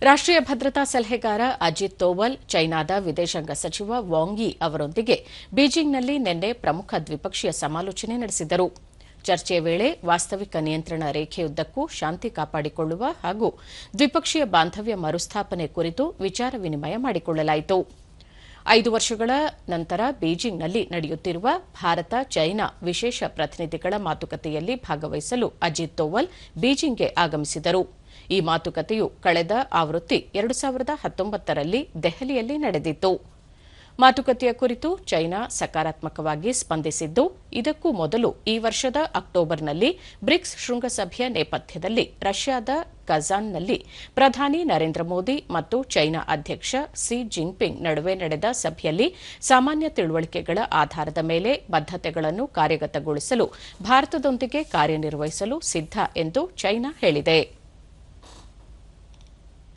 ರಾಷ್ಟ್ರೀಯ ಭದ್ರತಾ ಸಲಹೆಗಾರ ಅಜಿತ್ ದೋವಲ್ ಚೈನಾದ ವಿದೇಶಾಂಗ ಸಚಿವ ವಾಂಗ್ ಯಿ ಅವರೊಂದಿಗೆ ಬೀಜಿಂಗ್ನಲ್ಲಿ ನಿನ್ನೆ ಪ್ರಮುಖ ದ್ವಿಪಕ್ಷೀಯ ಸಮಾಲೋಚನೆ ನಡೆಸಿದರು. ಚರ್ಚೆಯ ವೇಳೆ ವಾಸ್ತವಿಕ ನಿಯಂತ್ರಣ ರೇಖೆಯುದ್ದಕ್ಕೂ ಶಾಂತಿ ಕಾಪಾಡಿಕೊಳ್ಳುವ ಹಾಗೂ ದ್ವಿಪಕ್ಷೀಯ ಬಾಂಧವ್ಯ ಮರುಸ್ಥಾಪನೆ ಕುರಿತು ವಿಚಾರ ವಿನಿಮಯ ಮಾಡಿಕೊಳ್ಳಲಾಯಿತು. 5 ವರ್ಷಗಳ ನಂತರ ಬೀಜಿಂಗ್ನಲ್ಲಿ ನಡೆಯುತ್ತಿರುವ ಭಾರತ ಚೈನಾ ವಿಶೇಷ ಪ್ರತಿನಿಧಿಗಳ ಮಾತುಕತೆಯಲ್ಲಿ ಭಾಗವಹಿಸಲು ಅಜಿತ್ ದೋವಲ್ ಬೀಜಿಂಗ್ಗೆ ಆಗಮಿಸಿದರು. ಈ ಮಾತುಕತೆಯು ಕಳೆದ ಆವೃತ್ತಿ 2019ರಲ್ಲಿ ದೆಹಲಿಯಲ್ಲಿ ನಡೆದಿತ್ತು. ಮಾತುಕತೆಯ ಕುರಿತು ಚೈನಾ ಸಕಾರಾತ್ಮಕವಾಗಿ ಸ್ಪಂದಿಸಿದ್ದು, ಇದಕ್ಕೂ ಮೊದಲು ಈ ವರ್ಷದ ಅಕ್ಟೋಬರ್ನಲ್ಲಿ ಬ್ರಿಕ್ಸ್ ಶೃಂಗಸಭೆಯ ನೇಪಥ್ಯದಲ್ಲಿ ರಷ್ಯಾದ ಕಜಾನ್ನಲ್ಲಿ ಪ್ರಧಾನಿ ನರೇಂದ್ರ ಮೋದಿ ಮತ್ತು ಚೈನಾ ಅಧ್ಯಕ್ಷ ಕ್ಸಿ ಜಿನ್ಪಿಂಗ್ ನಡುವೆ ನಡೆದ ಸಭೆಯಲ್ಲಿ ಸಾಮಾನ್ಯ ತಿಳುವಳಿಕೆಗಳ ಆಧಾರದ ಮೇಲೆ ಬದ್ಧತೆಗಳನ್ನು ಕಾರ್ಯಗತಗೊಳಿಸಲು ಭಾರತದೊಂದಿಗೆ ಕಾರ್ಯನಿರ್ವಹಿಸಲು ಸಿದ್ಧ ಎಂದು ಚೈನಾ ಹೇಳಿದೆ.